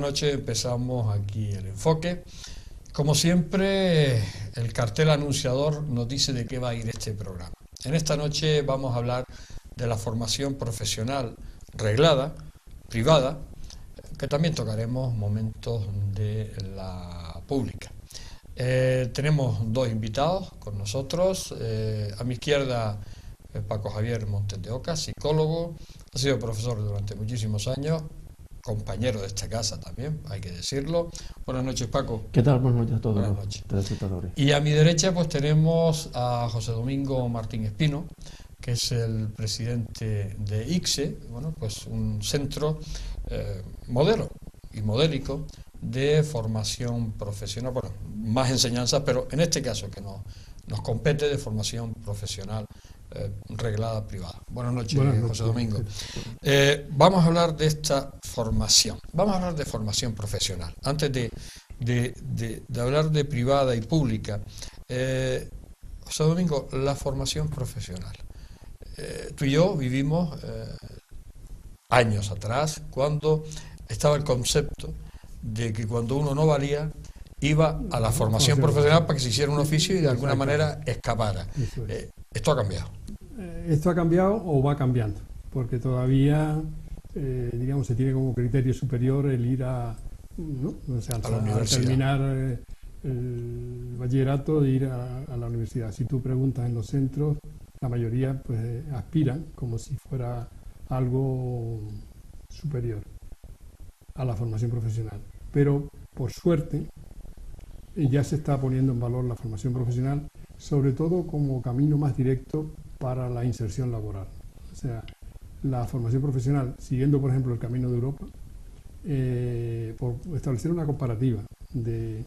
noches empezamos aquí el enfoque. Como siempre, el cartel anunciador nos dice de qué va a ir este programa. En esta noche vamos a hablar de la formación profesional reglada, privada, que también tocaremos momentos de la pública. Tenemos dos invitados con nosotros. A mi izquierda, Paco Javier Montes de Oca, psicólogo, ha sido profesor durante muchísimos años, compañero de esta casa también, hay que decirlo. Buenas noches, Paco. ¿Qué tal? Buenas noches a todos Buenas los noches. telespectadores. Y a mi derecha pues tenemos a José Domingo Martín Espino, que es el presidente de ICSE, bueno, pues un centro modelo y modélico de formación profesional, bueno, más enseñanzas, pero en este caso que nos compete de formación profesional reglada privada. Buenas noches, José Domingo. Vamos a hablar de esta formación, vamos a hablar de formación profesional. Antes de hablar de privada y pública, José Domingo, la formación profesional. Tú y yo vivimos años atrás cuando estaba el concepto de que cuando uno no valía iba a la formación profesional para que se hiciera un oficio y de alguna manera escapara. Esto ha cambiado. Esto ha cambiado o va cambiando, porque todavía, digamos, se tiene como criterio superior el ir a la universidad. Terminar el bachillerato, de ir a la universidad. Si tú preguntas en los centros, la mayoría pues aspiran como si fuera algo superior a la formación profesional. Pero, por suerte, ya se está poniendo en valor la formación profesional, sobre todo como camino más directo para la inserción laboral. O sea, la formación profesional, siguiendo, por ejemplo, el camino de Europa, por establecer una comparativa de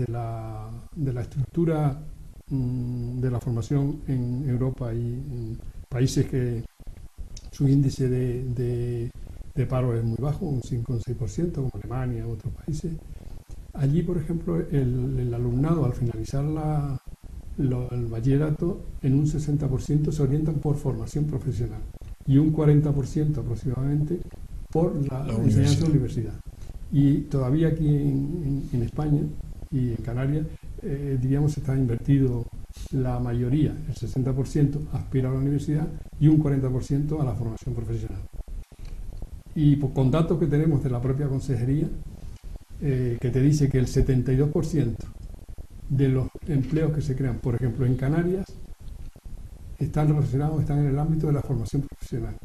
la estructura de la formación en Europa y en países que su índice de paro es muy bajo, un 5 o 6%, como Alemania u otros países. Allí, por ejemplo, el alumnado, al finalizar el bachillerato, en un 60% se orientan por formación profesional y un 40% aproximadamente por la enseñanza de universidad. Y todavía aquí en España y en Canarias, diríamos, está invertido la mayoría, el 60% aspira a la universidad y un 40% a la formación profesional. Y con datos que tenemos de la propia consejería, que te dice que el 72% de los empleos que se crean, por ejemplo, en Canarias, están en el ámbito de la formación profesional.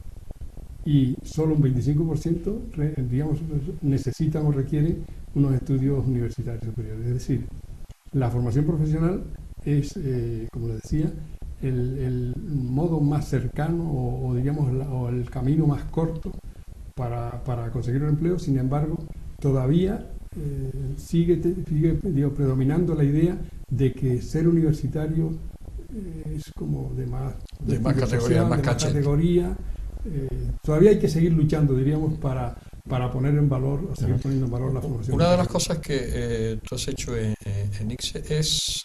Y solo un 25%, digamos, necesitan o requieren unos estudios universitarios superiores. Es decir, la formación profesional es, como les decía, el modo más cercano o el camino más corto para conseguir un empleo. Sin embargo, todavía sigue predominando la idea de que ser universitario es como de más categoría, más categoría. Todavía hay que seguir luchando, diríamos, para poner en valor, o seguir poniendo en valor la formación. Una de las cosas que tú has hecho en ICSE es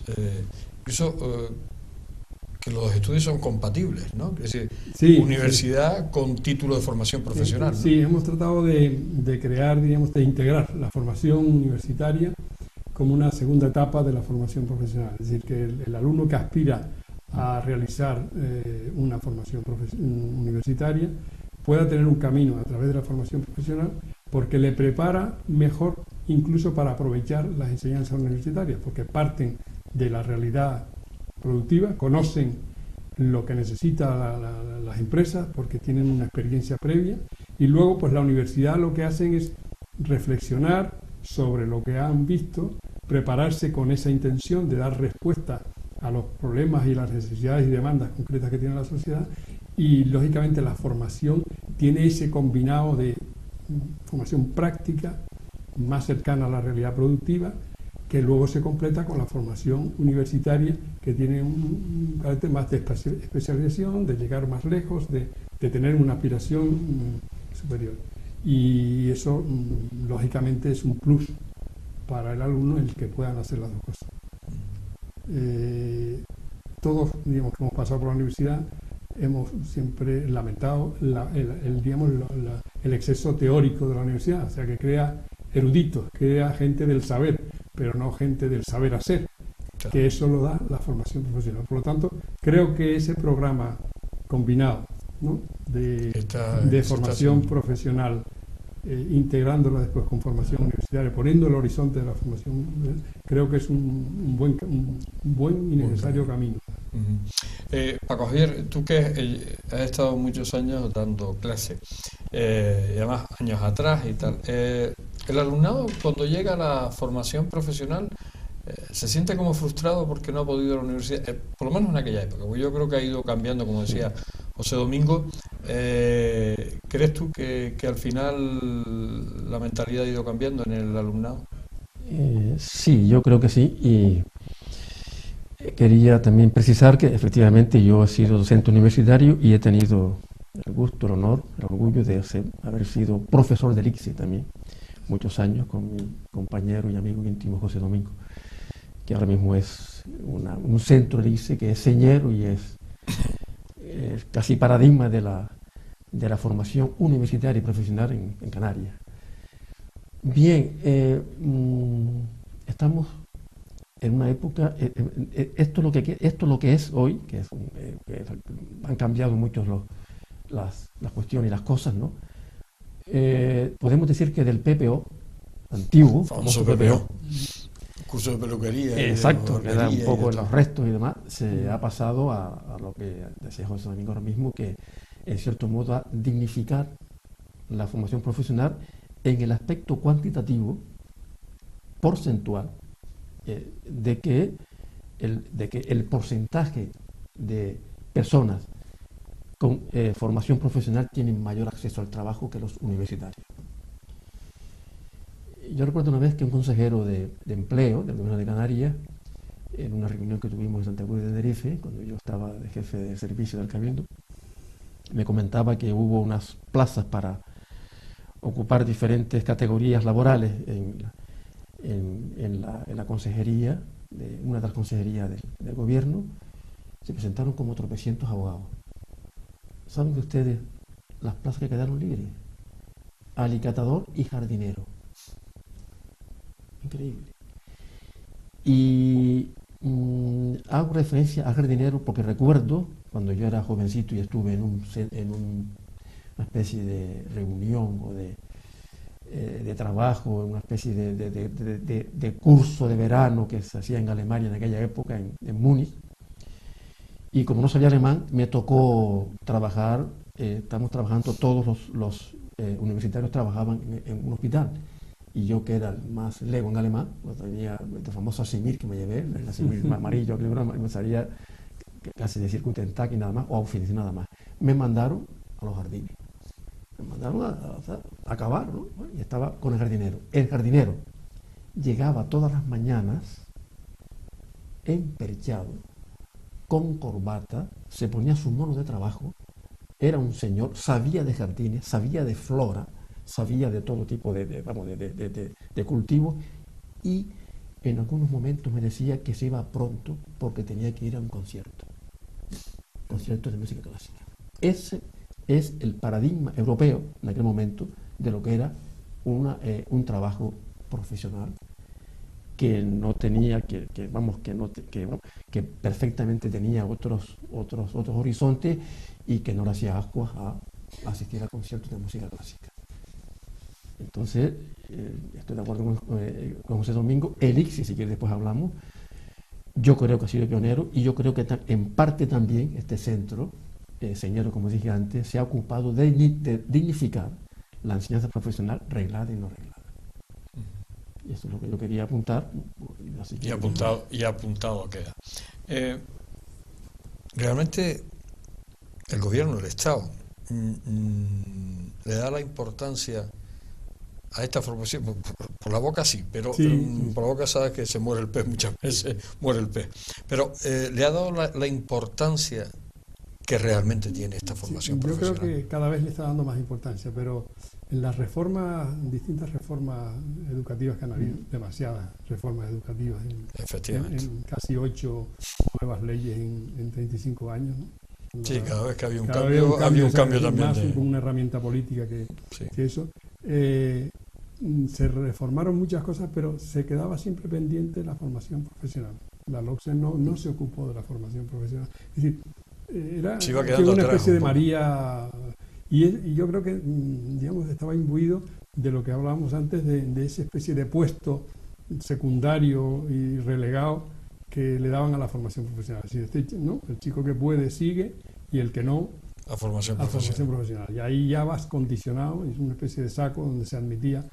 incluso que los estudios son compatibles, ¿no? Es decir, universidad con título de formación profesional. Sí, ¿no? Hemos tratado de crear, diríamos, de integrar la formación universitaria como una segunda etapa de la formación profesional. Es decir, que el alumno que aspira a realizar una formación universitaria pueda tener un camino a través de la formación profesional, porque le prepara mejor incluso para aprovechar las enseñanzas universitarias, porque parten de la realidad productiva, conocen lo que necesitan las empresas porque tienen una experiencia previa, y luego pues la universidad lo que hacen es reflexionar sobre lo que han visto, prepararse con esa intención de dar respuesta a los problemas y las necesidades y demandas concretas que tiene la sociedad. Y lógicamente la formación tiene ese combinado de formación práctica más cercana a la realidad productiva, que luego se completa con la formación universitaria, que tiene un carácter más de especialización, de llegar más lejos, de tener una aspiración superior. Y eso, lógicamente, es un plus para el alumno el que puedan hacer las dos cosas. Todos, digamos, que hemos pasado por la universidad, hemos siempre lamentado el exceso teórico de la universidad, o sea, que crea eruditos, crea gente del saber, pero no gente del saber hacer, Claro. que eso lo da la formación profesional. Por lo tanto, creo que ese programa combinado, ¿no?, de formación profesional, integrándola después con formación universitaria, poniendo el horizonte de la formación, creo que es un buen y necesario camino. Paco Javier, tú que has estado muchos años dando clases, y además años atrás y tal, el alumnado cuando llega a la formación profesional se siente como frustrado porque no ha podido ir a la universidad, por lo menos en aquella época, porque yo creo que ha ido cambiando, como decía José Domingo. ¿Crees tú que al final la mentalidad ha ido cambiando en el alumnado? Sí, yo creo que sí, y quería también precisar que efectivamente yo he sido docente universitario y he tenido el gusto, el honor, el orgullo de haber sido profesor del ICSE también, muchos años, con mi compañero y amigo íntimo José Domingo, que ahora mismo es un centro del ICSE que es señero y es casi paradigma de la formación universitaria y profesional en Canarias. Bien, estamos en una época, esto es lo que es hoy, que han cambiado mucho las cuestiones y las cosas, ¿no? Podemos decir que del PPO antiguo, famoso PPO, curso de peluquería, exacto, que era un poco en los restos y demás, se ha pasado a lo que decía José Domingo ahora mismo, que en cierto modo a dignificar la formación profesional en el aspecto cuantitativo, porcentual, de que el porcentaje de personas con formación profesional tienen mayor acceso al trabajo que los universitarios. Yo recuerdo una vez que un consejero de empleo del gobierno de Canarias, en una reunión que tuvimos en Santa Cruz de Tenerife, cuando yo estaba de jefe de servicio del Cabildo, me comentaba que hubo unas plazas para ocupar diferentes categorías laborales en la consejería, una de las consejerías del gobierno. Se presentaron como tropecientos abogados. ¿Saben ustedes las plazas que quedaron libres? Alicatador y jardinero. Increíble. Y hago referencia a jardinero porque recuerdo cuando yo era jovencito y estuve en una especie de reunión o de trabajo, una especie de curso de verano que se hacía en Alemania en aquella época, en Múnich. Y como no sabía alemán, me tocó trabajar, estamos trabajando, todos los universitarios trabajaban en un hospital. Y yo, que era el más lego en alemán, pues tenía el famoso Asimir que me llevé, el Asimir amarillo, que me salía casi decir Guten-Tag y nada más, o Aufsicht nada más. Me mandaron a los jardines. Me mandaron a acabar, ¿no? Y estaba con el jardinero. El jardinero llegaba todas las mañanas emperchado, con corbata, se ponía su mono de trabajo, era un señor, sabía de jardines, sabía de flora, sabía de todo tipo de cultivos, y en algunos momentos me decía que se iba pronto porque tenía que ir a un concierto de música clásica. Ese es el paradigma europeo en aquel momento de lo que era un trabajo profesional que no tenía, que perfectamente tenía otros horizontes y que no le hacía ascuas a asistir a conciertos de música clásica. Entonces, estoy de acuerdo con José Domingo. El ICSE, si quiere después hablamos, yo creo que ha sido pionero, y yo creo que en parte también este centro, señero, como dije antes, se ha ocupado de dignificar la enseñanza profesional reglada y no reglada. Y eso es lo que yo quería apuntar. Y apuntado queda. Realmente el gobierno, el Estado, le da la importancia a esta formación, por la boca sí, pero sí. Por la boca sabes que se muere el pez, muchas veces muere el pez, pero le ha dado la importancia que realmente tiene esta formación profesional. Yo creo que cada vez le está dando más importancia, pero en las distintas reformas educativas que han habido, demasiadas reformas educativas, en casi 8 nuevas leyes en 35 años, ¿no? Sí, cada vez que había un cambio, había un cambio también. Más una herramienta política que eso. se reformaron muchas cosas, pero se quedaba siempre pendiente la formación profesional. La LOCSE no se ocupó de la formación profesional. Es decir, era una especie de María, y yo creo que, digamos, estaba imbuido de lo que hablábamos antes, de esa especie de puesto secundario y relegado que le daban a la formación profesional. Es decir, el chico que puede sigue, y el que no, a formación profesional. Y ahí ya vas condicionado, es una especie de saco donde se admitía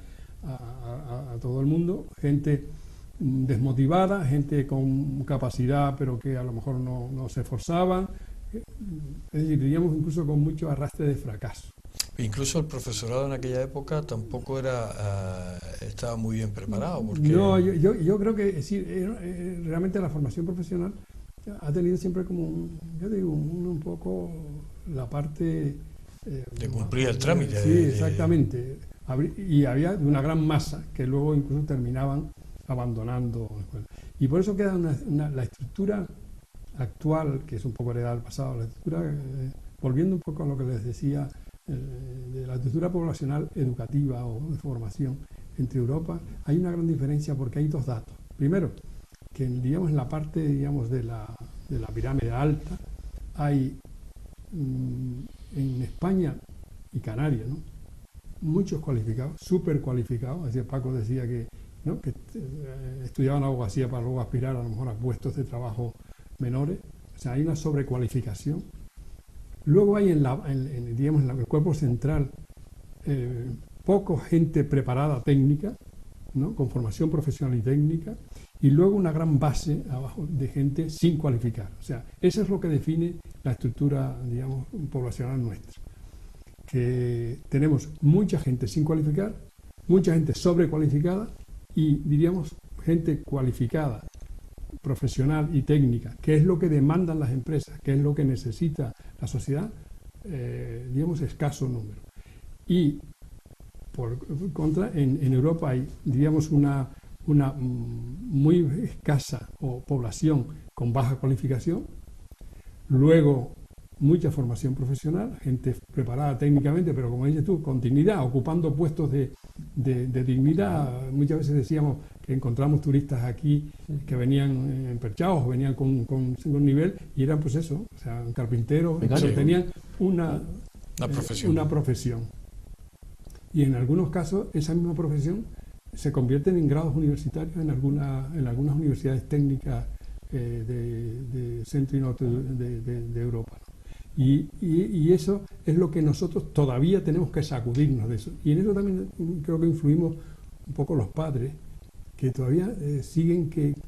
a todo el mundo, gente desmotivada, gente con capacidad pero que a lo mejor no se esforzaban, es decir, diríamos incluso con mucho arrastre de fracaso. Incluso el profesorado en aquella época tampoco estaba muy bien preparado. Porque... No, yo creo que sí, realmente la formación profesional ha tenido siempre como, un poco la parte... de cumplir el trámite. Sí, exactamente. Y había una gran masa que luego incluso terminaban abandonando la escuela. Y por eso queda la estructura actual, que es un poco heredada del pasado, la estructura, volviendo un poco a lo que les decía, de la estructura poblacional educativa o de formación entre Europa, hay una gran diferencia porque hay dos datos. Primero, que digamos en la parte de la pirámide alta hay en España y Canarias, ¿no?, muchos cualificados, súper cualificados. Así Paco decía que estudiaban abogacía para luego aspirar a lo mejor a puestos de trabajo menores. O sea, hay una sobrecualificación. Luego hay en el cuerpo central poca gente preparada técnica, ¿no?, con formación profesional y técnica, y luego una gran base abajo de gente sin cualificar. O sea, eso es lo que define la estructura, digamos, poblacional nuestra. Que tenemos mucha gente sin cualificar, mucha gente sobrecualificada y, diríamos, gente cualificada, profesional y técnica, que es lo que demandan las empresas, que es lo que necesita la sociedad, digamos, escaso número. Y, por contra, en Europa hay, diríamos, una muy escasa población con baja cualificación, luego mucha formación profesional, gente preparada técnicamente, pero como dices tú, con dignidad, ocupando puestos de dignidad. Muchas veces decíamos que encontramos turistas aquí que venían emperchados, venían con un nivel, y eran pues eso, o sea, carpinteros, pero tenían una profesión. Y en algunos casos esa misma profesión se convierte en grados universitarios en algunas universidades técnicas de centro y norte de Europa, ¿no? Y eso es lo que nosotros todavía tenemos que sacudirnos de eso. Y en eso también creo que influimos un poco los padres, que todavía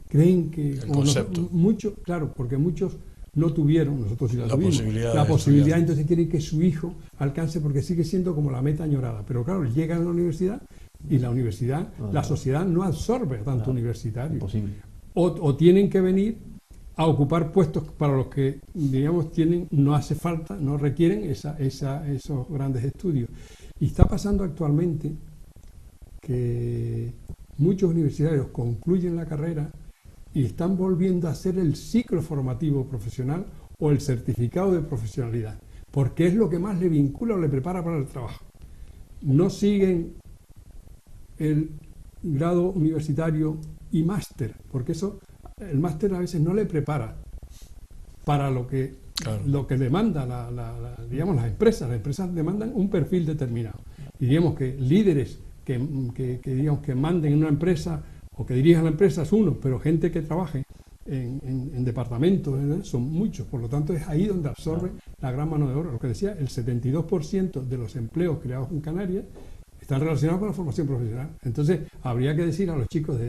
creen que... El concepto. Muchos, claro, porque muchos no tuvieron, nosotros sí la tuvimos, la posibilidad, estudiar. Entonces quieren que su hijo alcance, porque sigue siendo como la meta añorada. Pero claro, llegan a la universidad y la universidad, la sociedad no absorbe a tanto universitario. Imposible. O tienen que venir a ocupar puestos para los que, digamos, no hace falta, no requieren esos grandes estudios. Y está pasando actualmente que muchos universitarios concluyen la carrera y están volviendo a hacer el ciclo formativo profesional o el certificado de profesionalidad, porque es lo que más le vincula o le prepara para el trabajo. No siguen el grado universitario y máster, porque el máster a veces no le prepara para lo que demanda digamos, las empresas. Las empresas demandan un perfil determinado. Y digamos que líderes que manden en una empresa o que dirijan la empresa es uno, pero gente que trabaje en departamentos son muchos. Por lo tanto, es ahí donde absorbe la gran mano de obra. Lo que decía, el 72% de los empleos creados en Canarias están relacionados con la formación profesional. Entonces, habría que decir a los chicos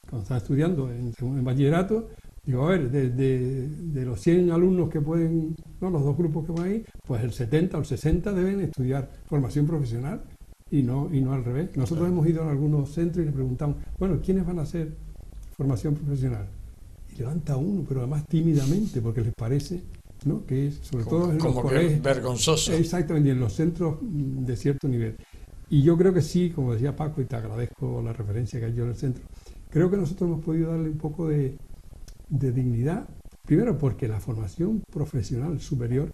cuando están estudiando en bachillerato, digo, a ver, de los 100 alumnos que pueden, no, los dos grupos que van ahí, pues el 70 o el 60 deben estudiar formación profesional y no al revés. Nosotros hemos ido a algunos centros y le preguntamos, bueno, ¿quiénes van a hacer formación profesional? Y levanta uno, pero además tímidamente, porque les parece, ¿no?, que es, sobre todo en los colegios, vergonzoso. Exactamente, y en los centros de cierto nivel. Y yo creo que sí, como decía Paco, y te agradezco la referencia que hay yo en el centro, creo que nosotros hemos podido darle un poco de dignidad, primero porque la formación profesional superior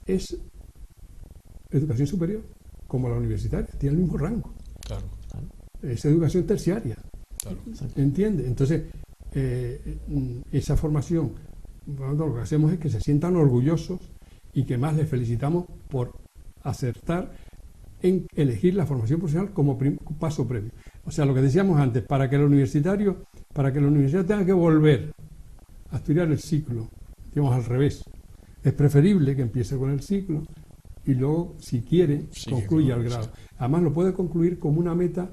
es educación superior como la universitaria, tiene el mismo rango. Claro. Es educación terciaria. Claro. ¿Entiende? Entonces, esa formación, lo que hacemos es que se sientan orgullosos y que más les felicitamos por acertar en elegir la formación profesional como paso previo. O sea, lo que decíamos antes, para que la universidad tenga que volver a estudiar el ciclo, digamos al revés, es preferible que empiece con el ciclo y luego, si quiere, concluya el grado. Además, lo puede concluir como una meta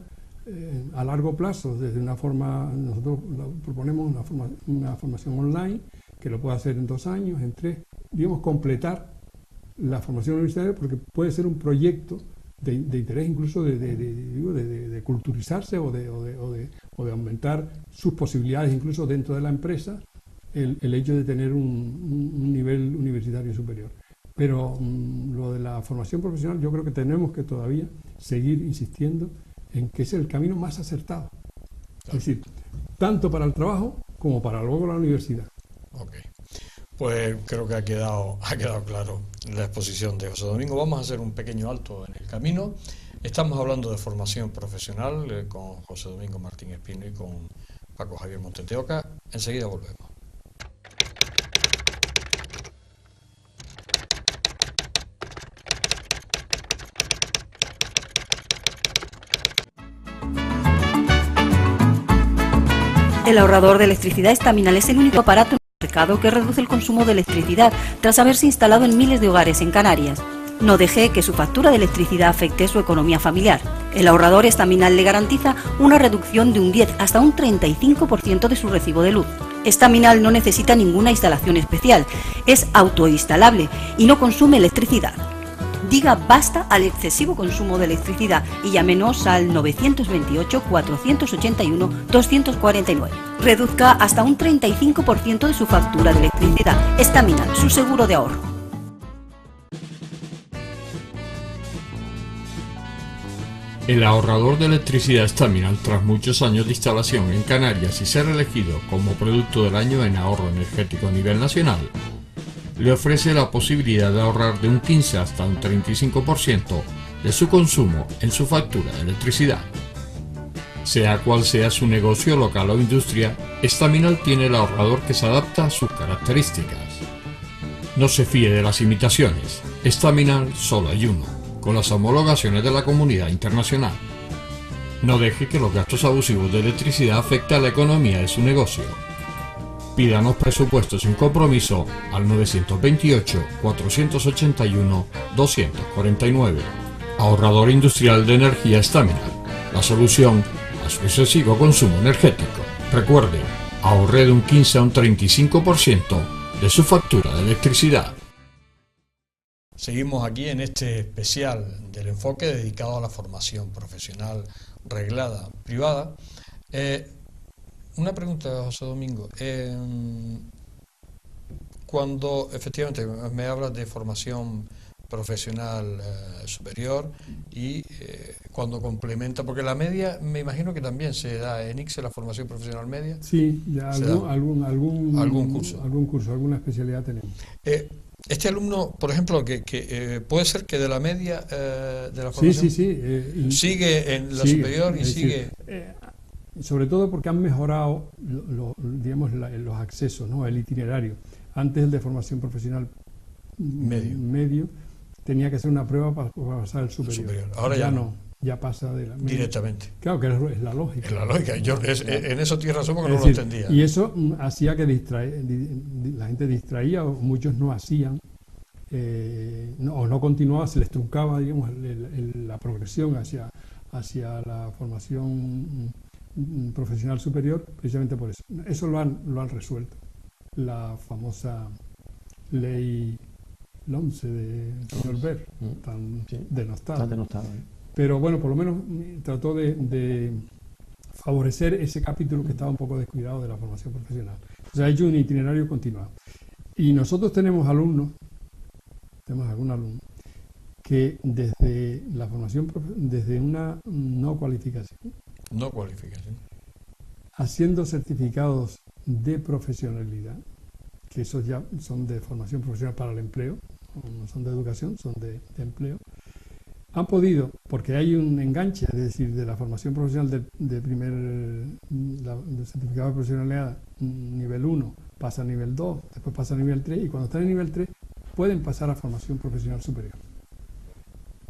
a largo plazo, desde una forma, nosotros proponemos una formación online, que lo puede hacer en 2 años, en 3, digamos, completar la formación universitaria, porque puede ser un proyecto de interés, incluso de culturizarse o de aumentar sus posibilidades, incluso dentro de la empresa, el hecho de tener un nivel universitario superior. Pero lo de la formación profesional, yo creo que tenemos que todavía seguir insistiendo en que es el camino más acertado. Es decir, tanto para el trabajo como para luego la universidad. Ok. Pues creo que ha quedado claro la exposición de José Domingo. Vamos a hacer un pequeño alto en el camino. Estamos hablando de formación profesional con José Domingo Martín Espino y con Paco Javier Montes de Oca. Enseguida volvemos. El ahorrador de electricidad Estaminal es el único aparato en el mercado que reduce el consumo de electricidad tras haberse instalado en miles de hogares en Canarias. No deje que su factura de electricidad afecte su economía familiar. El ahorrador Estaminal le garantiza una reducción de un 10 hasta un 35% de su recibo de luz. Estaminal no necesita ninguna instalación especial, es autoinstalable y no consume electricidad. Diga basta al excesivo consumo de electricidad y llámenos al 928-481-249. Reduzca hasta un 35% de su factura de electricidad. Estaminal, su seguro de ahorro. El ahorrador de electricidad Estaminal, tras muchos años de instalación en Canarias y ser elegido como producto del año en ahorro energético a nivel nacional, le ofrece la posibilidad de ahorrar de un 15 hasta un 35% de su consumo en su factura de electricidad. Sea cual sea su negocio local o industria, Estaminal tiene el ahorrador que se adapta a sus características. No se fíe de las imitaciones, Estaminal solo hay uno, con las homologaciones de la comunidad internacional. No deje que los gastos abusivos de electricidad afecten a la economía de su negocio. Pídanos presupuestos sin compromiso al 928-481-249. Ahorrador industrial de energía Estaminal, la solución a su excesivo consumo energético. Recuerde, ahorre de un 15 a un 35% de su factura de electricidad. Seguimos aquí en este especial del enfoque dedicado a la formación profesional reglada privada. Una pregunta, José Domingo. Cuando efectivamente me hablas de formación profesional superior y cuando complementa, porque la media me imagino que también se da en ICSE, la formación profesional media. Sí, ya algún curso, alguna especialidad tenemos. Este alumno, por ejemplo, que puede ser que de la media de la formación sigue en la superior y sigue... sobre todo porque han mejorado digamos, los accesos, ¿no? El itinerario. Antes el de formación profesional medio tenía que hacer una prueba para pasar el superior. Ahora ya no, ya pasa de la media. Directamente. Claro, que es la lógica. Es la lógica. En eso tienes razón porque no lo entendía. Y eso hacía que la gente distraía, o muchos no hacían, o no continuaba, se les truncaba, digamos, la progresión hacia la formación profesional superior, precisamente por eso. Eso lo han resuelto. La famosa ley 11 de señor Ver, tan denostada. Pero bueno, por lo menos trató de favorecer ese capítulo que estaba un poco descuidado de la formación profesional. O sea, ha hecho un itinerario continuado. Y nosotros tenemos algún alumno que desde la formación, desde una no cualificación, haciendo certificados de profesionalidad, que esos ya son de formación profesional para el empleo, no son de educación, son de empleo, Han podido, porque hay un enganche, es decir, de la formación profesional del certificado de profesionalidad nivel 1, pasa a nivel 2, después pasa a nivel 3, y cuando están en nivel 3 pueden pasar a formación profesional superior.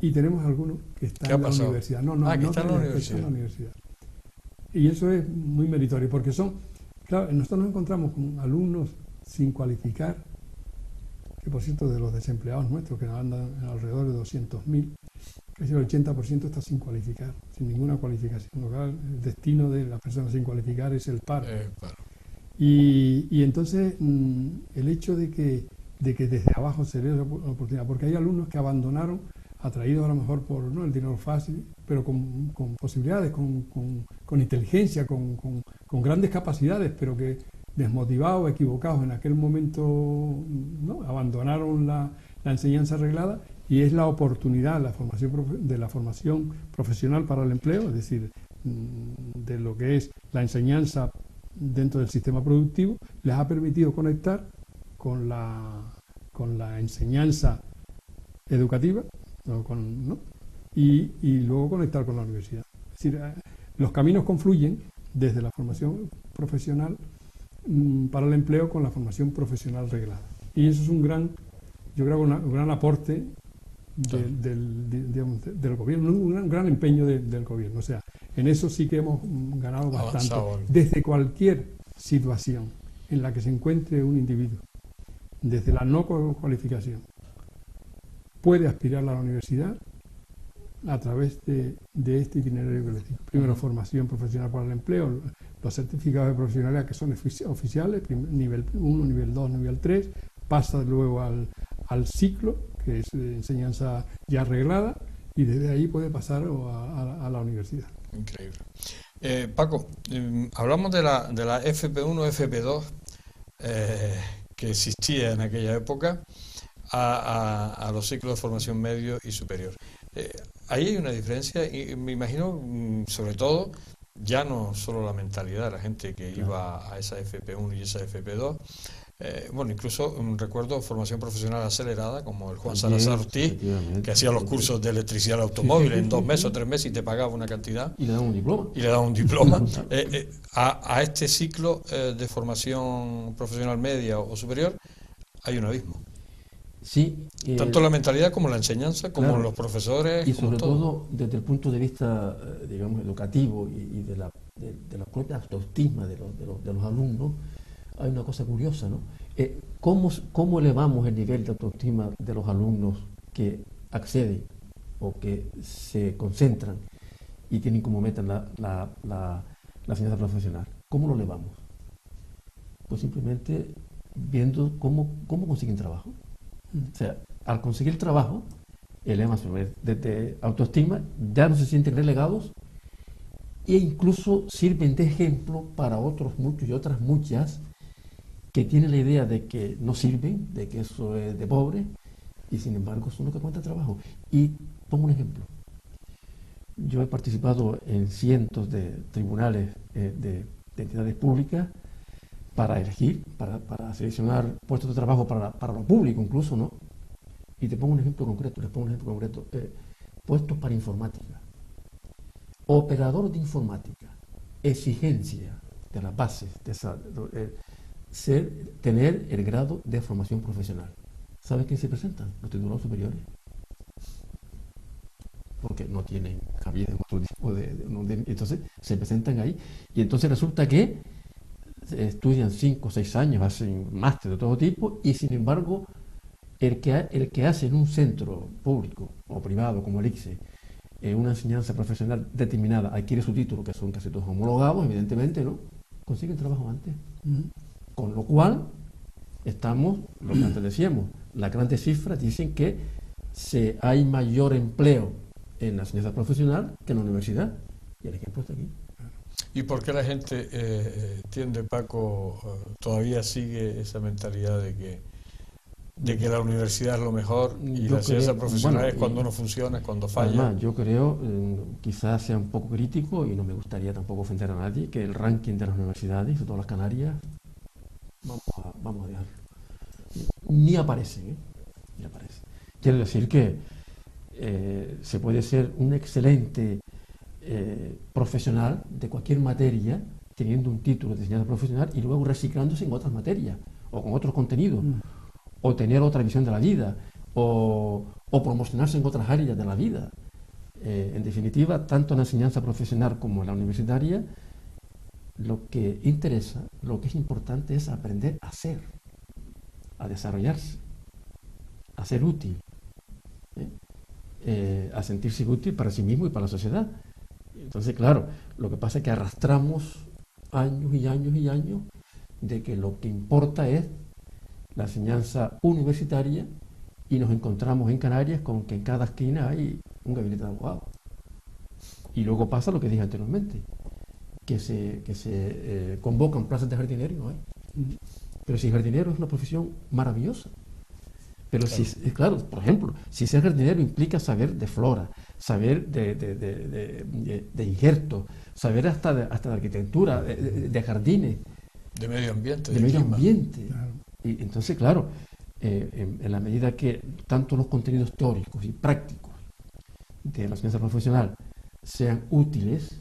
Y tenemos algunos que están en la universidad. Que están en la universidad. Y eso es muy meritorio, porque claro, nosotros nos encontramos con alumnos sin cualificar, que por cierto de los desempleados nuestros, que andan alrededor de 200.000, casi el 80% está sin cualificar, sin ninguna cualificación. El destino de las personas sin cualificar es el paro. Y entonces el hecho de que desde abajo se dé la oportunidad, porque hay alumnos que abandonaron, atraídos a lo mejor por el dinero fácil, pero con posibilidades, con inteligencia, con grandes capacidades, pero que desmotivados, equivocados en aquel momento, ¿no?, abandonaron la enseñanza reglada, y es la oportunidad de la formación profesional para el empleo, es decir, de lo que es la enseñanza dentro del sistema productivo, les ha permitido conectar con la enseñanza educativa, y luego conectar con la universidad. Es decir, los caminos confluyen desde la formación profesional para el empleo con la formación profesional reglada. Y eso es un gran aporte del gobierno, un gran empeño del gobierno. O sea, en eso sí que hemos ganado bastante. Desde cualquier situación en la que se encuentre un individuo, desde la no cualificación, puede aspirar a la universidad a través de este itinerario colectivo. Primero, formación profesional para el empleo, los certificados de profesionalidad que son oficiales, nivel 1, nivel 2, nivel 3, pasa luego al ciclo, que es enseñanza ya arreglada, y desde ahí puede pasar a la universidad. Increíble. Paco, hablamos de la FP1, FP2, que existía en aquella época, a los ciclos de formación medio y superior. Ahí hay una diferencia, y me imagino, sobre todo, ya no solo la mentalidad de la gente que iba a esa FP1 y esa FP2, incluso recuerdo formación profesional acelerada, como el Juan Salazar Ortiz, que hacía los cursos de electricidad del automóvil en 2 meses o 3 meses y te pagaba una cantidad. Y le daba un diploma. A este ciclo de formación profesional media o superior hay un abismo. Sí, tanto la mentalidad como la enseñanza, como los profesores. Y sobre todo desde el punto de vista, digamos, educativo y de la propia autoestima de los alumnos, hay una cosa curiosa, ¿no? ¿Cómo elevamos el nivel de autoestima de los alumnos que acceden o que se concentran y tienen como meta la enseñanza profesional? ¿Cómo lo elevamos? Pues simplemente viendo cómo consiguen trabajo. O sea, al conseguir trabajo, elevan su nivel de autoestima, ya no se sienten relegados e incluso sirven de ejemplo para otros muchos y otras muchas que tienen la idea de que no sirven, de que eso es de pobre, y sin embargo son los que encuentran trabajo. Y pongo un ejemplo. Yo he participado en cientos de tribunales de entidades públicas para elegir, para seleccionar puestos de trabajo para lo público incluso, ¿no? Y te pongo un ejemplo concreto, puestos para informática, operador de informática, exigencia de las bases, tener el grado de formación profesional. ¿Sabes quién se presentan? Los titulados superiores. Porque no tienen cabida en otro tipo entonces se presentan ahí, y entonces resulta que estudian 5 o 6 años, hacen máster de todo tipo, y sin embargo el que hace en un centro público o privado como el ICSE una enseñanza profesional determinada, adquiere su título, que son casi todos homologados, evidentemente, ¿no? Consiguen trabajo antes. Con lo cual estamos, lo que antes decíamos, las grandes cifras dicen que hay mayor empleo en la enseñanza profesional que en la universidad, y el ejemplo está aquí. ¿Y por qué la gente tiende, Paco, todavía sigue esa mentalidad de que la universidad es lo mejor y la enseñanza profesional es cuando no funciona, es cuando falla? Además, yo creo, quizás sea un poco crítico y no me gustaría tampoco ofender a nadie, que el ranking de las universidades, sobre todo las Canarias, vamos a dejarlo. Ni aparecen, Ni aparecen. Quiero decir que se puede ser un excelente profesional de cualquier materia, teniendo un título de enseñanza profesional y luego reciclándose en otras materias o con otros contenidos, o tener otra visión de la vida, o promocionarse en otras áreas de la vida. En definitiva, tanto en la enseñanza profesional como en la universitaria, lo que interesa, lo que es importante es aprender a ser, a desarrollarse, a ser útil, a sentirse útil para sí mismo y para la sociedad. Entonces, claro, lo que pasa es que arrastramos años y años y años de que lo que importa es la enseñanza universitaria, y nos encontramos en Canarias con que en cada esquina hay un gabinete de abogados. Y luego pasa lo que dije anteriormente, que se convocan plazas de jardinero y no hay. Pero si jardinero es una profesión maravillosa. Pero claro. Claro, por ejemplo, si ser jardinero implica saber de flora, saber de injertos, saber hasta de arquitectura, de jardines, de medio ambiente. De medio ambiente. Claro. Y entonces, claro, en la medida que tanto los contenidos teóricos y prácticos de la enseñanza profesional sean útiles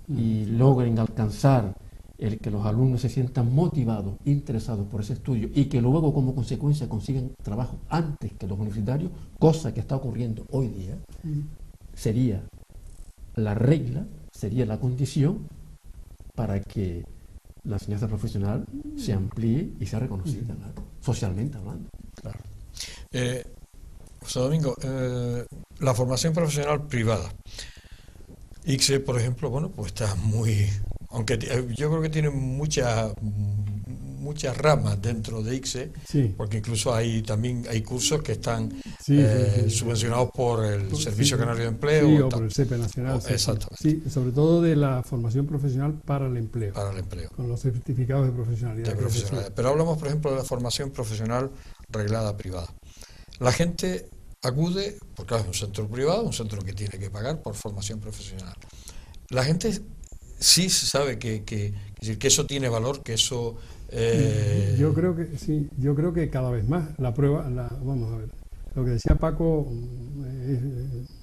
y logren alcanzar el que los alumnos se sientan motivados, interesados por ese estudio y que luego como consecuencia consigan trabajo antes que los universitarios, cosa que está ocurriendo hoy día, sería la regla, sería la condición para que la enseñanza profesional se amplíe y sea reconocida, claro, socialmente hablando. Claro. José Domingo, la formación profesional privada. ICSE, por ejemplo, bueno, pues está muy... Aunque yo creo que tiene muchas ramas dentro de ICSE, sí. Porque incluso también hay cursos que están subvencionados por el Servicio Canario de Empleo. Sí, o por el SEPE Nacional. Exactamente. Sí, sobre todo de la formación profesional para el empleo. Para el empleo. Con los certificados de profesionalidad. Pero hablamos, por ejemplo, de la formación profesional reglada privada. La gente acude, porque es un centro privado, un centro que tiene que pagar por formación profesional. La gente sí sabe que eso tiene valor, que eso... Yo creo que sí, yo creo que cada vez más la prueba, vamos a ver, lo que decía Paco es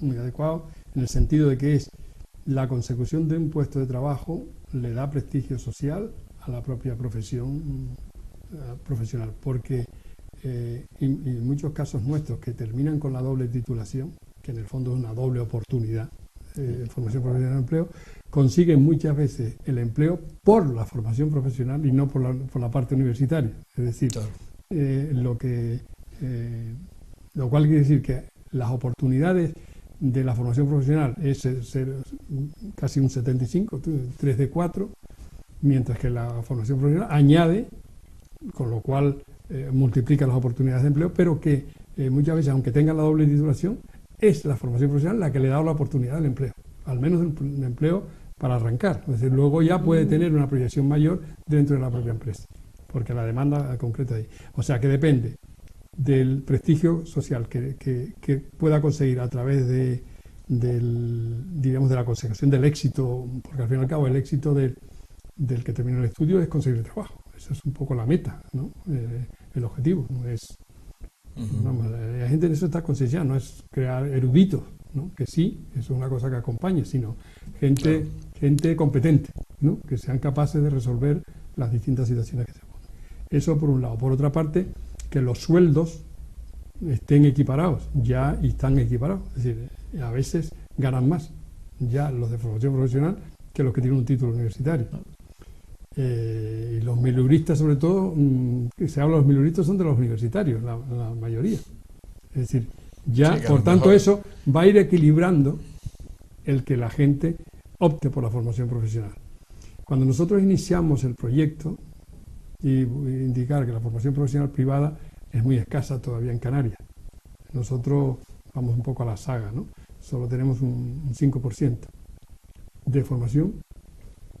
muy adecuado en el sentido de que es la consecución de un puesto de trabajo le da prestigio social a la propia profesión profesional, porque en muchos casos nuestros que terminan con la doble titulación, que en el fondo es una doble oportunidad, formación profesional de empleo, consiguen muchas veces el empleo por la formación profesional y no por la parte universitaria. Es decir, claro. Lo cual quiere decir que las oportunidades de la formación profesional es ser casi un 75, 3 de 4, mientras que la formación profesional añade, con lo cual multiplica las oportunidades de empleo, pero que muchas veces, aunque tengan la doble titulación, es la formación profesional la que le da la oportunidad del empleo, al menos un empleo para arrancar. Es decir, luego ya puede tener una proyección mayor dentro de la propia empresa, porque la demanda concreta ahí. O sea, que depende del prestigio social que pueda conseguir a través de la consecución del éxito, porque al fin y al cabo el éxito del que termina el estudio es conseguir el trabajo. Esa es un poco la meta, ¿no? El objetivo, no es... Vamos, la gente en eso está concienciada, no es crear eruditos, ¿no? Que sí, eso es una cosa que acompañe, sino gente competente, ¿no? Que sean capaces de resolver las distintas situaciones que se ponen. Eso por un lado. Por otra parte, que los sueldos estén equiparados, ya están equiparados. Es decir, a veces ganan más ya los de formación profesional que los que tienen un título universitario. Y los miluristas, sobre todo, que se habla de los miluristas, son de los universitarios, la mayoría. Es decir, ya, sí, por tanto, mejor. Eso va a ir equilibrando el que la gente opte por la formación profesional. Cuando nosotros iniciamos el proyecto, y voy a indicar que la formación profesional privada es muy escasa todavía en Canarias. Nosotros vamos un poco a la saga, ¿no? Solo tenemos un 5% de formación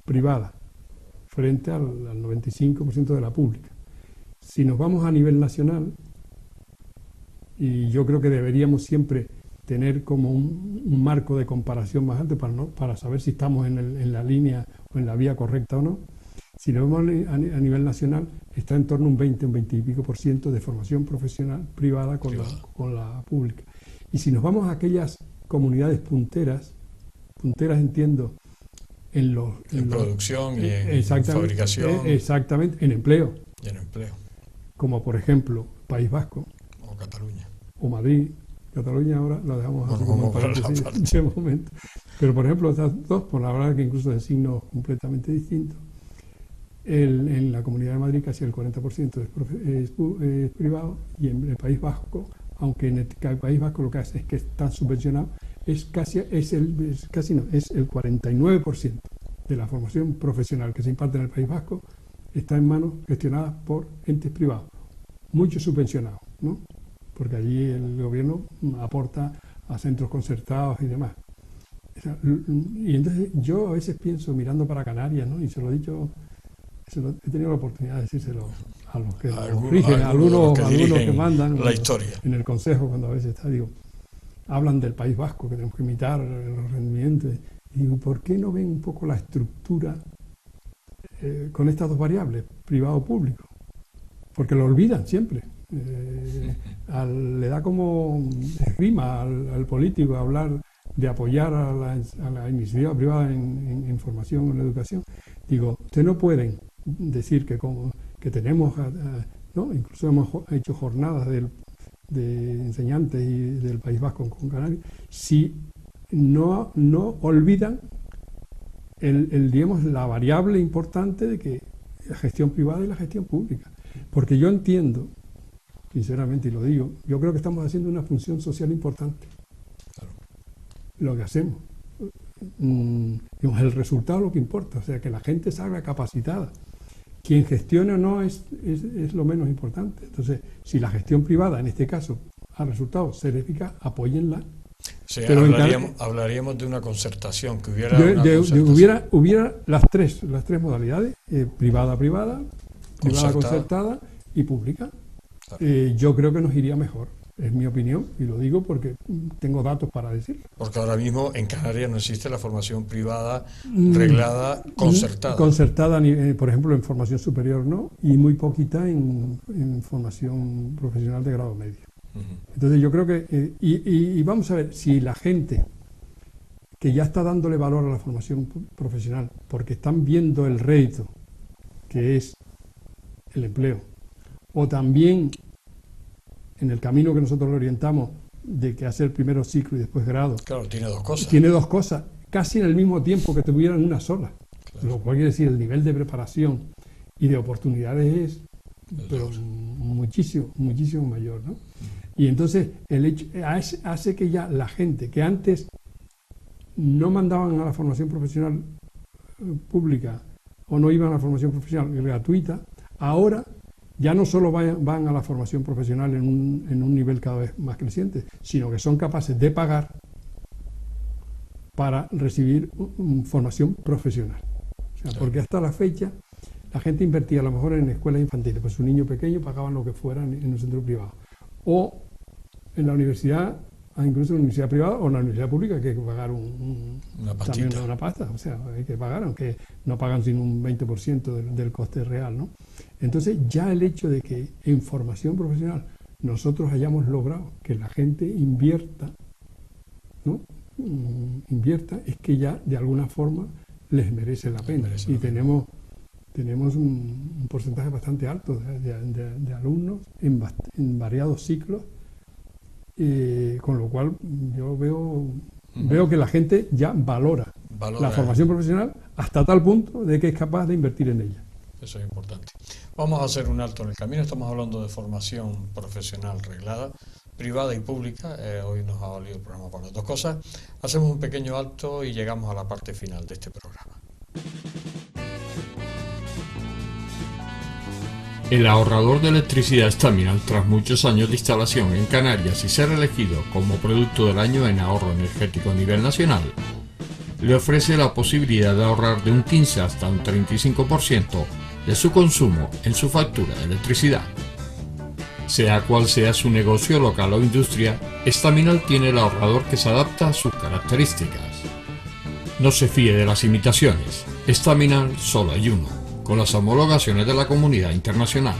privada frente al 95% de la pública. Si nos vamos a nivel nacional, y yo creo que deberíamos siempre tener como un marco de comparación más alto para saber si estamos en la línea o en la vía correcta o no, si nos vamos a nivel nacional, está en torno a un 20 y pico % de formación profesional privada con la pública. Y si nos vamos a aquellas comunidades punteras entiendo, en producción y en fabricación. Exactamente, en empleo. Y en empleo. Como por ejemplo País Vasco. O Cataluña. O Madrid. Cataluña ahora la dejamos así como paréntesis de momento. Pero por ejemplo estas dos, por la verdad que incluso de signos completamente distintos. En la Comunidad de Madrid casi el 40% es privado, y en el País Vasco, aunque en el País Vasco lo que hace es que está subvencionado, es el 49% de la formación profesional que se imparte en el País Vasco está en manos gestionadas por entes privados, muchos subvencionados, ¿no? Porque allí el gobierno aporta a centros concertados y demás. Y entonces yo a veces pienso, mirando para Canarias, ¿no? Y se lo he dicho, he tenido la oportunidad de decírselo a los que rigen, a algunos que mandan la historia en el Consejo, cuando a veces hablan del País Vasco, que tenemos que imitar los rendimientos. Y digo, ¿por qué no ven un poco la estructura con estas dos variables, privado-público? Porque lo olvidan siempre. Le da como rima al político hablar de apoyar a la iniciativa privada en formación, en la educación. Digo, ustedes no pueden decir que tenemos, ¿no? Incluso hemos hecho jornadas de enseñantes y del País Vasco con Canarias, si no olvidan digamos, la variable importante de que la gestión privada y la gestión pública. Porque yo entiendo, sinceramente, y lo digo, yo creo que estamos haciendo una función social importante. Claro. Lo que hacemos. Digamos, el resultado es lo que importa, o sea, que la gente salga capacitada. Quien gestione o no es lo menos importante. Entonces, si la gestión privada, en este caso, ha resultado ser eficaz, apóyenla. Sí, hablaríamos de una concertación, que hubiera hubiera las tres modalidades, privada, concertada y pública. Claro. Yo creo que nos iría mejor, es mi opinión, y lo digo porque tengo datos para decirlo. Porque ahora mismo en Canarias no existe la formación privada reglada, concertada. Concertada, por ejemplo, en formación superior no, y muy poquita en formación profesional de grado medio. Entonces yo creo que, y vamos a ver, si la gente que ya está dándole valor a la formación profesional, porque están viendo el rédito, que es el empleo, o también en el camino que nosotros le orientamos de que hacer primero ciclo y después grado. Claro, tiene dos cosas. Tiene dos cosas, casi en el mismo tiempo que tuvieran una sola. Claro. Lo cual quiere decir el nivel de preparación y de oportunidades es pero muchísimo mayor, ¿no? Y entonces el hecho hace que ya la gente que antes no mandaban a la formación profesional pública o no iban a la formación profesional gratuita, ahora ya no solo van a la formación profesional en un nivel cada vez más creciente, sino que son capaces de pagar para recibir formación profesional. O sea, porque hasta la fecha la gente invertía a lo mejor en escuelas infantiles, pues un niño pequeño pagaban lo que fuera en un centro privado. O en la universidad, incluso en la universidad privada o en la universidad pública, que hay que pagar también una pasta, o sea, hay que pagar, aunque no pagan sino un 20% del coste real, ¿no? Entonces ya el hecho de que en formación profesional nosotros hayamos logrado que la gente invierta, ¿no? Invierta, es que ya de alguna forma les merece la pena. Y tenemos un porcentaje bastante alto de alumnos en variados ciclos, con lo cual yo veo que la gente ya valora la formación profesional hasta tal punto de que es capaz de invertir en ella. Eso es importante. Vamos a hacer un alto en el camino. Estamos hablando de formación profesional reglada, privada y pública. Hoy nos ha valido el programa para las dos cosas. Hacemos un pequeño alto y llegamos a la parte final de este programa. El ahorrador de electricidad Staminal, tras muchos años de instalación en Canarias y ser elegido como producto del año en ahorro energético a nivel nacional, le ofrece la posibilidad de ahorrar de un 15 hasta un 35% de su consumo en su factura de electricidad. Sea cual sea su negocio local o industria, Staminal tiene el ahorrador que se adapta a sus características. No se fíe de las imitaciones, Staminal solo hay uno, con las homologaciones de la comunidad internacional.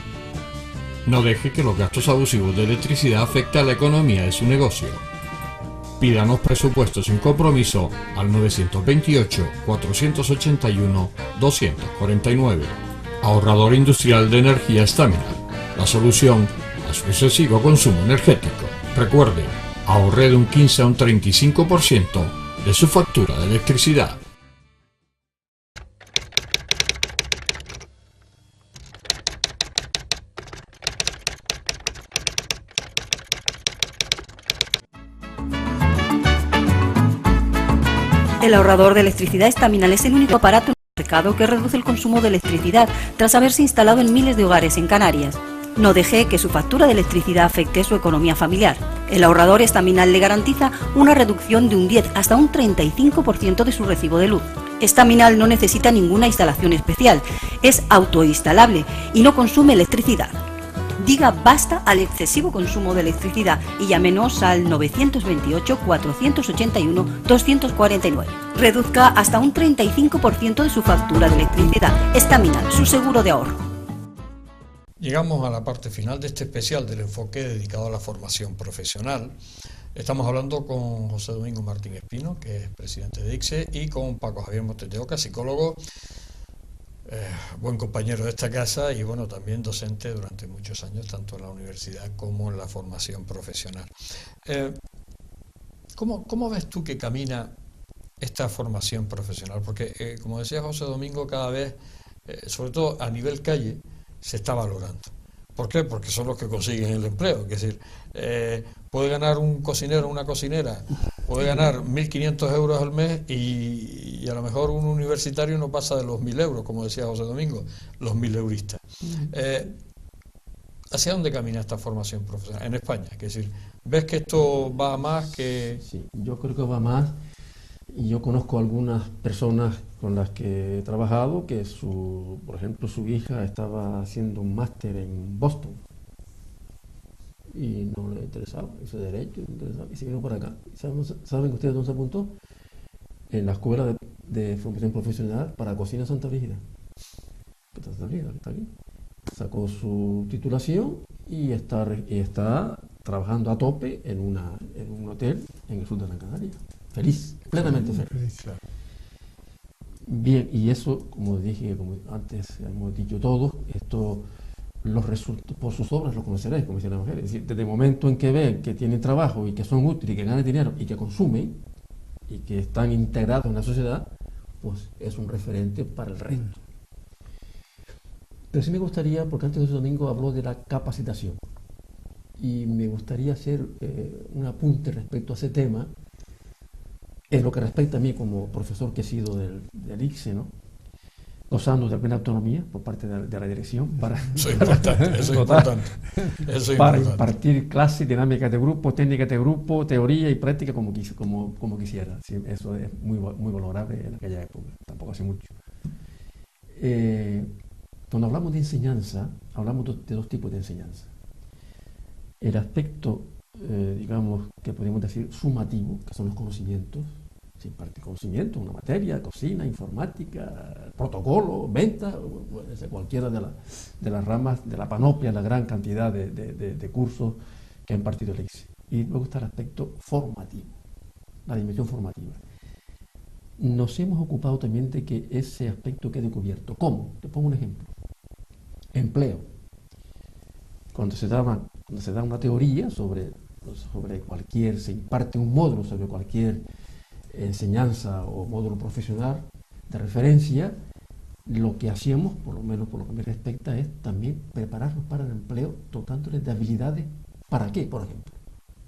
No deje que los gastos abusivos de electricidad afecten a la economía de su negocio. Pídanos presupuesto sin compromiso al 928-481-249. Ahorrador industrial de energía Staminal, la solución a su excesivo consumo energético. Recuerde, ahorre de un 15 a un 35% de su factura de electricidad. El ahorrador de electricidad Staminal es el único aparato en el mercado que reduce el consumo de electricidad tras haberse instalado en miles de hogares en Canarias. No deje que su factura de electricidad afecte su economía familiar. El ahorrador Staminal le garantiza una reducción de un 10 hasta un 35% de su recibo de luz. Staminal no necesita ninguna instalación especial, es autoinstalable y no consume electricidad. Diga basta al excesivo consumo de electricidad y llámenos al 928-481-249. Reduzca hasta un 35% de su factura de electricidad. Staminal, su seguro de ahorro. Llegamos a la parte final de este especial del enfoque dedicado a la formación profesional. Estamos hablando con José Domingo Martín Espino, que es presidente de ICSE, y con Paco Javier Montes de Oca, psicólogo, buen compañero de esta casa y bueno, también docente durante muchos años, tanto en la universidad como en la formación profesional. ¿Cómo ves tú que camina esta formación profesional? Porque, como decía José Domingo, cada vez, sobre todo a nivel calle, se está valorando. ¿Por qué? Porque son los que consiguen el empleo. Es decir, puede ganar un cocinero o una cocinera, puede ganar 1.500 euros al mes y a lo mejor un universitario no pasa de los 1.000 euros, como decía José Domingo, los 1.000 euristas. ¿Hacia dónde camina esta formación profesional en España? Es decir, ¿ves que esto va más que...? Sí, yo creo que va más. Y yo conozco algunas personas con las que he trabajado que, por ejemplo, su hija estaba haciendo un máster en Boston y no le interesaba ese derecho, y se vino para acá. ¿Saben ustedes dónde se apuntó? En la Escuela de Formación Profesional para Cocina Santa Brígida. Santa Brígida, está aquí. Sacó su titulación y está trabajando a tope en un hotel en el sur de Gran Canaria. Feliz, plenamente feliz. Claro. Bien, y eso, como dije, como antes hemos dicho todos, esto, los resultados por sus obras los conoceréis, como decía la mujer. Es decir, desde el momento en que ven que tienen trabajo y que son útiles, y que ganan dinero y que consumen y que están integrados en la sociedad, pues es un referente para el resto. Pero sí me gustaría, porque antes José Domingo habló de la capacitación, y me gustaría hacer un apunte respecto a ese tema. En lo que respecta a mí como profesor que he sido del ICSE, ¿no? Gozando de plena autonomía por parte de la dirección para, Eso es importante, eso es importante. Para impartir clases, dinámicas de grupo, técnicas de grupo, teoría y práctica como quisiera. Sí, eso es muy valorable en aquella época, tampoco hace mucho. Cuando hablamos de enseñanza, hablamos de dos tipos de enseñanza. El aspecto, digamos, que podemos decir sumativo, que son los conocimientos. Se imparte conocimiento, una materia, cocina, informática, protocolo, venta, cualquiera de las ramas, de la panoplia, la gran cantidad de cursos que ha impartido el ICSE. Y luego está el aspecto formativo, la dimensión formativa. Nos hemos ocupado también de que ese aspecto quede cubierto. ¿Cómo? Te pongo un ejemplo. Empleo. Cuando se da una teoría sobre cualquier, se imparte un módulo sobre cualquier enseñanza o módulo profesional de referencia, lo que hacíamos, por lo menos por lo que me respecta, es también prepararnos para el empleo, dotándoles de habilidades. ¿Para qué, por ejemplo?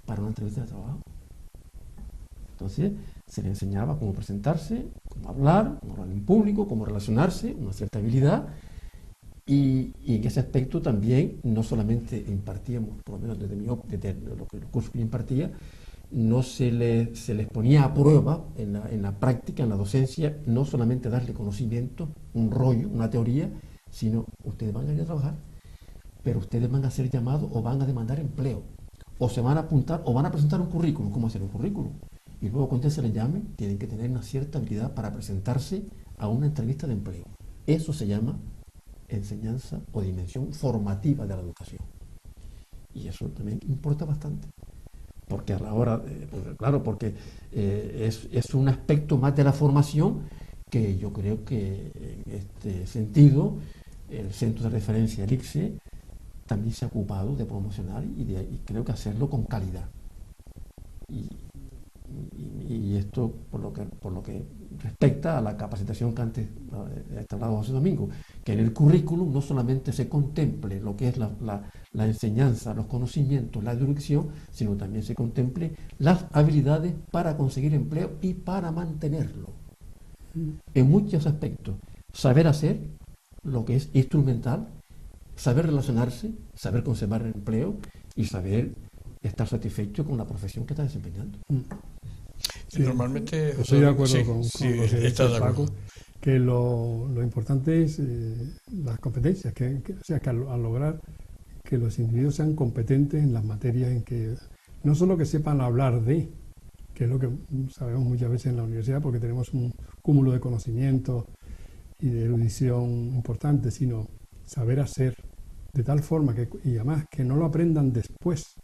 Para una entrevista de trabajo. Entonces, se les enseñaba cómo presentarse, cómo hablar en público, cómo relacionarse, una cierta habilidad. Y en ese aspecto también no solamente impartíamos, por lo menos desde los cursos que yo impartía, no se les ponía a prueba en la práctica, en la docencia, no solamente darle conocimiento, un rollo, una teoría, sino ustedes van a ir a trabajar, pero ustedes van a ser llamados o van a demandar empleo, o se van a apuntar o van a presentar un currículum. ¿Cómo hacer un currículum? Y luego cuando se les llame, tienen que tener una cierta habilidad para presentarse a una entrevista de empleo. Eso se llama enseñanza o dimensión formativa de la educación. Y eso también importa bastante. porque a la hora, claro, porque es un aspecto más de la formación que yo creo que en este sentido el centro de referencia, el ICSE, también se ha ocupado de promocionar y creo que hacerlo con calidad. Y esto por lo que respecta a la capacitación que antes ha hablado José Domingo, que en el currículum no solamente se contemple lo que es la enseñanza, los conocimientos, la dirección, sino también se contemple las habilidades para conseguir empleo y para mantenerlo. En muchos aspectos, saber hacer lo que es instrumental, saber relacionarse, saber conservar el empleo y saber estar satisfecho con la profesión que está desempeñando. Sí, normalmente estoy de acuerdo con sí, lo que dice Paco, acuerdo. que lo importante es las competencias, o sea, que al lograr que los individuos sean competentes en las materias en que, no solo que sepan hablar de, que es lo que sabemos muchas veces en la universidad, porque tenemos un cúmulo de conocimientos y de erudición importante, sino saber hacer de tal forma y además que no lo aprendan después,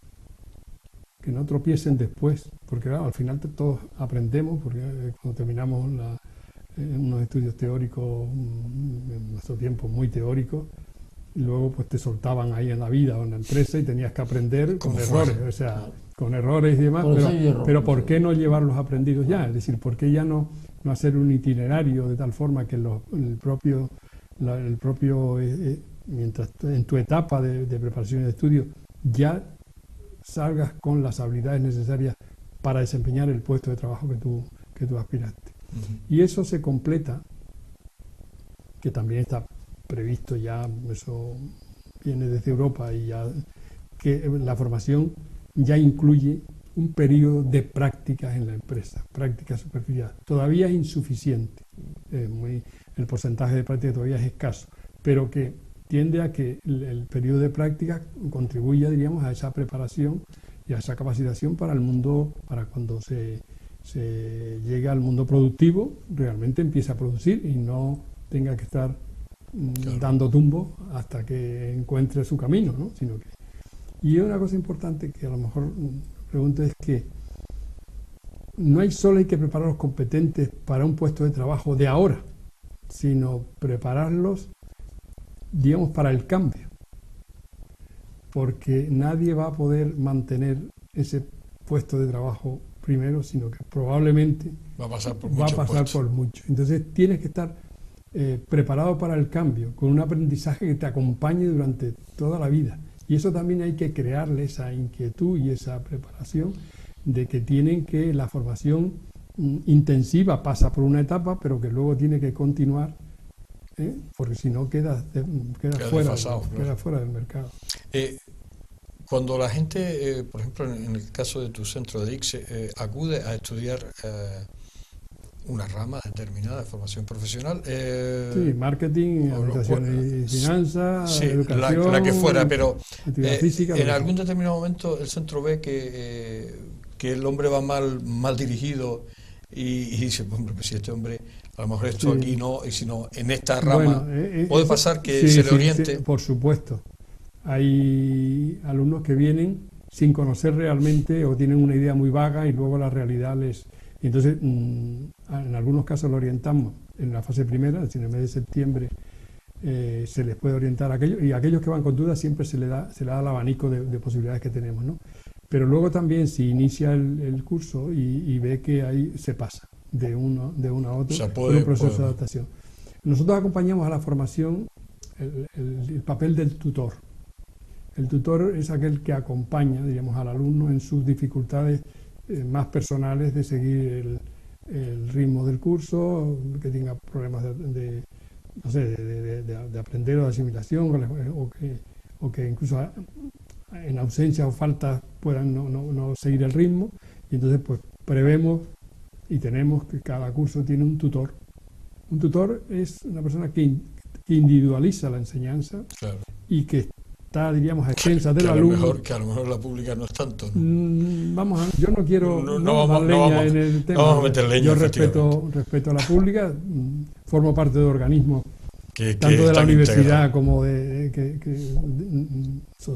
que no tropiecen después, porque claro, al final todos aprendemos, porque cuando terminamos unos estudios teóricos, en nuestro tiempo muy teóricos, y luego pues te soltaban ahí en la vida o en la empresa y tenías que aprender con errores, o sea, con errores y demás, pero ¿por qué no llevar los aprendidos ya? Es decir, ¿por qué ya no hacer un itinerario de tal forma que el propio mientras en tu etapa de preparación y de estudio ya salgas con las habilidades necesarias para desempeñar el puesto de trabajo que tú aspiraste? Y eso se completa, que también está previsto ya, eso viene desde Europa, y ya que la formación ya incluye un periodo de prácticas en la empresa, prácticas superficiales. Todavía es insuficiente, el porcentaje de prácticas todavía es escaso, pero que tiende a que el periodo de práctica contribuya, diríamos, a esa preparación y a esa capacitación para el mundo, para cuando se llegue al mundo productivo, realmente empiece a producir y no tenga que estar dando tumbos hasta que encuentre su camino, ¿no? Y una cosa importante que a lo mejor pregunto es que no hay solo hay que prepararlos competentes para un puesto de trabajo de ahora, sino prepararlos, digamos, para el cambio, porque nadie va a poder mantener ese puesto de trabajo primero, sino que probablemente va a pasar por mucho. Entonces tienes que estar preparado para el cambio, con un aprendizaje que te acompañe durante toda la vida. Y eso también hay que crearle esa inquietud y esa preparación de que tienen que la formación intensiva pasa por una etapa, pero que luego tiene que continuar, porque si no queda fuera del mercado. Cuando la gente, por ejemplo, en el caso de tu centro de ICSE, acude a estudiar una rama determinada de formación profesional. Sí, marketing, administración y finanzas, sí, educación, la que fuera, pero física, en algún determinado momento el centro ve que el hombre va mal dirigido y dice, hombre, pues si este hombre, a lo mejor esto aquí no, y si no, en esta rama, puede pasar que se le oriente. Sí, por supuesto. Hay alumnos que vienen sin conocer realmente o tienen una idea muy vaga y luego la realidad les... Entonces, en algunos casos lo orientamos en la fase primera, es decir, en el mes de septiembre se les puede orientar a aquellos, y a aquellos que van con dudas siempre se le da el abanico de posibilidades que tenemos, ¿no? Pero luego también si inicia el curso y ve que ahí se pasa de uno a otro, por un proceso de adaptación. Nosotros acompañamos a la formación el papel del tutor. El tutor es aquel que acompaña, diríamos, al alumno en sus dificultades más personales de seguir el ritmo del curso, que tenga problemas de aprender o de asimilación, o que incluso en ausencia o falta puedan no seguir el ritmo. Y entonces pues prevemos y tenemos que cada curso tiene un tutor. Un tutor es una persona que individualiza la enseñanza, claro, y que está, diríamos, a expensas del alumno. Que a lo mejor la pública no es tanto, ¿no? Yo no quiero dar leña en el tema. No vamos a meter leña. Yo respeto a la pública, formo parte de organismos tanto de la universidad integrados. como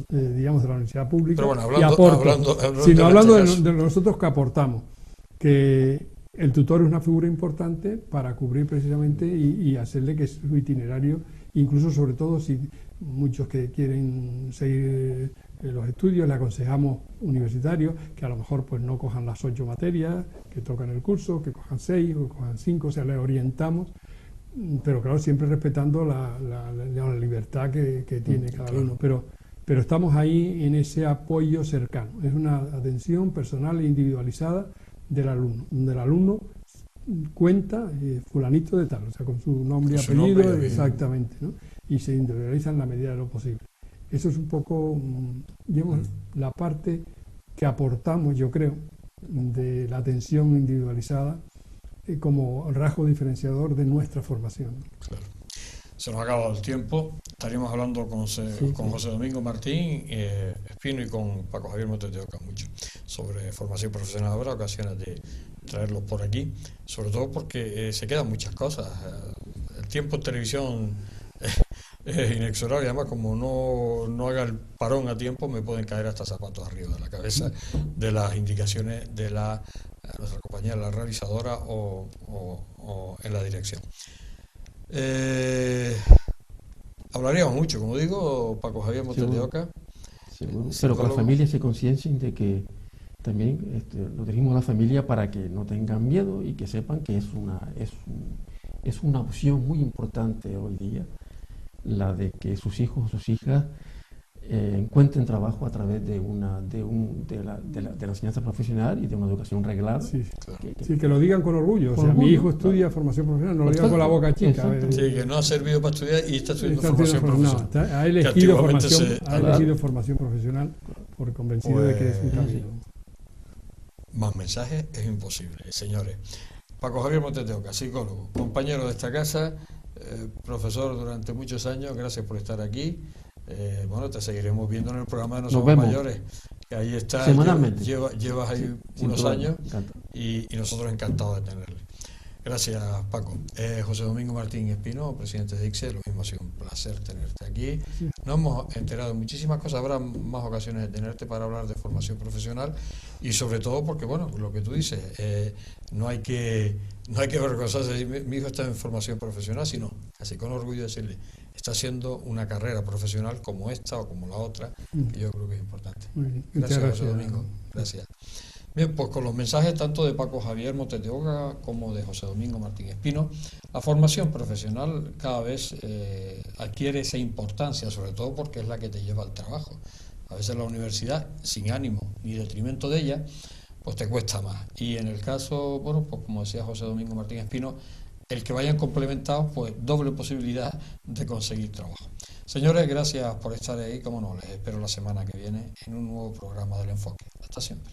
digamos de la universidad pública. Pero bueno, y aporto, sino hablando de nosotros que aportamos, que el tutor es una figura importante para cubrir precisamente y hacerle que su itinerario, incluso sobre todo si muchos que quieren seguir los estudios, le aconsejamos universitarios que a lo mejor pues no cojan las 8 materias que tocan el curso, que cojan 6 o cojan 5, o sea, les orientamos, pero claro, siempre respetando la libertad que tiene cada uno, pero estamos ahí en ese apoyo cercano, es una atención personal e individualizada del alumno, donde el alumno cuenta fulanito de tal, o sea, con su nombre y apellido, exactamente, ¿no? Y se individualiza en la medida de lo posible. Eso es un poco, digamos, la parte que aportamos, yo creo, de la atención individualizada como rasgo diferenciador de nuestra formación. Claro. Se nos ha acabado el tiempo. Estaríamos hablando con José Domingo Martín Espino y con Paco Javier Montes de Oca mucho sobre formación profesional. Habrá ocasiones de traerlos por aquí, sobre todo porque se quedan muchas cosas. El tiempo en televisión es inexorable, además como no haga el parón a tiempo me pueden caer hasta zapatos arriba de la cabeza de las indicaciones de nuestra compañía, la realizadora o en la dirección. Hablaríamos mucho, como digo, Paco Javier Montes de Oca. Pero que las familias se conciencien de que también lo dirigimos a la familia para que no tengan miedo y que sepan que es una opción muy importante hoy día, la de que sus hijos o sus hijas encuentren trabajo a través de la enseñanza profesional y de una educación reglada. Sí, claro. Que lo digan con orgullo. O sea, mi hijo estudia formación profesional, no lo digan con la boca chica. Sí, que no ha servido para estudiar y está estudiando formación profesional. No, ha elegido formación profesional por convencido de que es un camino. Más mensajes es imposible, señores. Paco Javier Montes de Oca, psicólogo, compañero de esta casa, profesor durante muchos años, gracias por estar aquí. Bueno, te seguiremos viendo en el programa de No Somos Mayores, que ahí está, semanalmente. Llevas ahí unos años y nosotros encantados de tenerle. Gracias, Paco. José Domingo Martín Espino, presidente de ICSE, lo mismo, ha sido un placer tenerte aquí. Nos hemos enterado de muchísimas cosas, habrá más ocasiones de tenerte para hablar de formación profesional y sobre todo porque, bueno, lo que tú dices, no hay que avergonzarse de decir, mi hijo está en formación profesional, sino así con orgullo decirle, está haciendo una carrera profesional como esta o como la otra, que yo creo que es importante. Gracias, José Domingo. Gracias. Bien, pues con los mensajes tanto de Paco Javier Montes de Oca como de José Domingo Martín Espino, la formación profesional cada vez adquiere esa importancia, sobre todo porque es la que te lleva al trabajo. A veces la universidad, sin ánimo ni detrimento de ella, pues te cuesta más. Y en el caso, bueno, pues como decía José Domingo Martín Espino, el que vayan complementados, pues doble posibilidad de conseguir trabajo. Señores, gracias por estar ahí, como no, les espero la semana que viene en un nuevo programa del Enfoque. Hasta siempre.